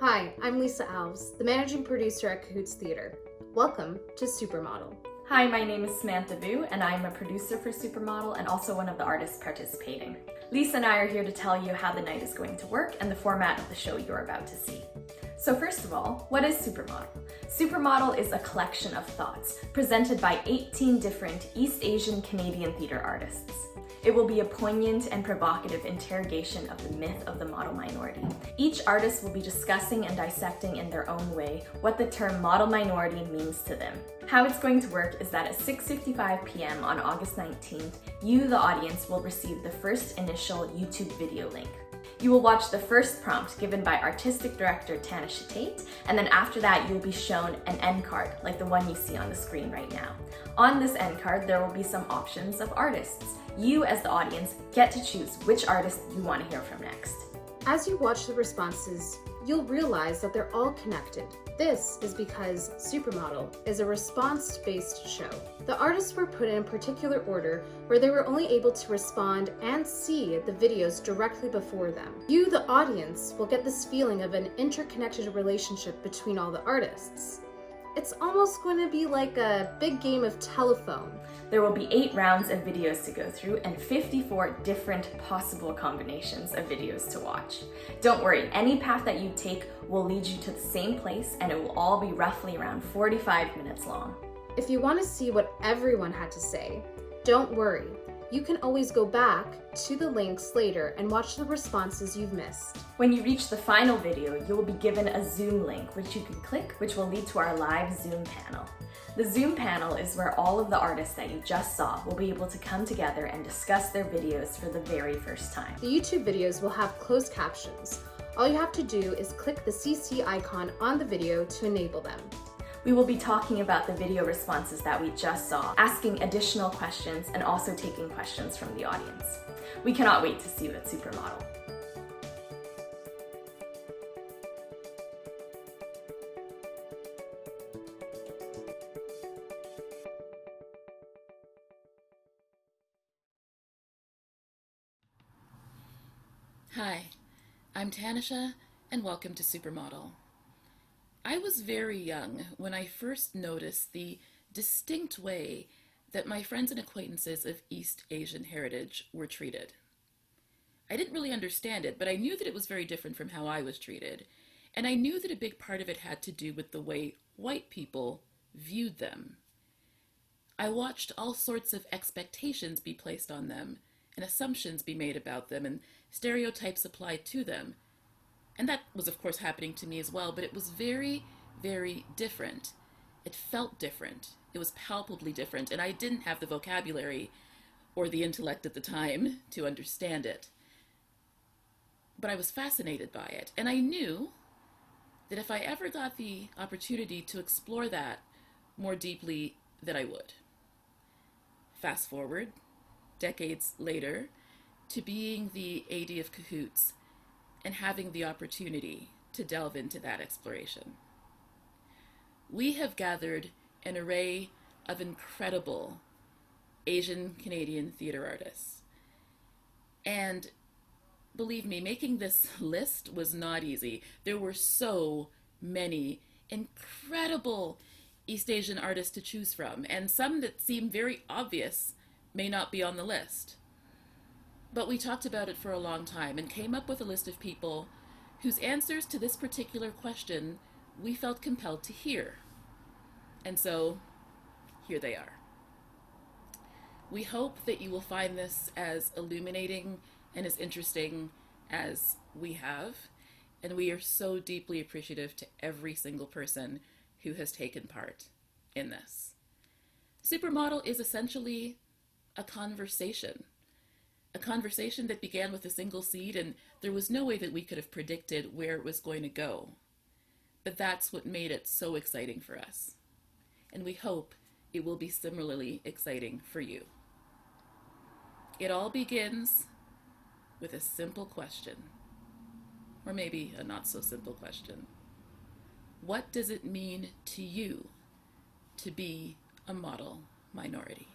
Hi, I'm Lisa Alves, the managing producer at Cahoots Theatre. Welcome to Supermodel. Hi, my name is Samantha Vu, and I'm a producer for Supermodel and also one of the artists participating. Lisa and I are here to tell you how the night is going to work and the format of the show you're about to see. So first of all, what is Supermodel? Supermodel is a collection of thoughts presented by 18 different East Asian Canadian theatre artists. It will be a poignant and provocative interrogation of the myth of the model minority. Each artist will be discussing and dissecting in their own way what the term model minority means to them. How it's going to work is that at 6:55 p.m. on August 19th, you, the audience, will receive the first initial YouTube video link. You will watch the first prompt given by artistic director Tanisha Taitt, and then after that you will be shown an end card, like the one you see on the screen right now. On this end card, there will be some options of artists. You, as the audience, get to choose which artist you want to hear from next. As you watch the responses, you'll realize that they're all connected. This is because Supermodel is a response-based show. The artists were put in a particular order where they were only able to respond and see the videos directly before them. You, the audience, will get this feeling of an interconnected relationship between all the artists. It's almost going to be like a big game of telephone. There will be 8 rounds of videos to go through and 54 different possible combinations of videos to watch. Don't worry, any path that you take will lead you to the same place, and it will all be roughly around 45 minutes long. If you want to see what everyone had to say, don't worry. You can always go back to the links later and watch the responses you've missed. When you reach the final video, you will be given a Zoom link which you can click, which will lead to our live Zoom panel. The Zoom panel is where all of the artists that you just saw will be able to come together and discuss their videos for the very first time. The YouTube videos will have closed captions. All you have to do is click the CC icon on the video to enable them. We will be talking about the video responses that we just saw, asking additional questions, and also taking questions from the audience. We cannot wait to see you at Supermodel. Hi, I'm Tanisha, and welcome to Supermodel. I was very young when I first noticed the distinct way that my friends and acquaintances of East Asian heritage were treated. I didn't really understand it, but I knew that it was very different from how I was treated, and I knew that a big part of it had to do with the way white people viewed them. I watched all sorts of expectations be placed on them, and assumptions be made about them, and stereotypes applied to them. And that was, of course, happening to me as well, but it was very, very different. It felt different. It was palpably different, and I didn't have the vocabulary or the intellect at the time to understand it. But I was fascinated by it, and I knew that if I ever got the opportunity to explore that more deeply, that I would. Fast forward, decades later, to being the AD of Cahoots and having the opportunity to delve into that exploration. We have gathered an array of incredible Asian Canadian theater artists. And believe me, making this list was not easy. There were so many incredible East Asian artists to choose from, and some that seem very obvious may not be on the list. But we talked about it for a long time and came up with a list of people whose answers to this particular question we felt compelled to hear. And so, here they are. We hope that you will find this as illuminating and as interesting as we have, and we are so deeply appreciative to every single person who has taken part in this. Supermodel is essentially a conversation that began with a single seed, and there was no way that we could have predicted where it was going to go. But that's what made it so exciting for us. And we hope it will be similarly exciting for you. It all begins with a simple question, or maybe a not so simple question. What does it mean to you to be a model minority?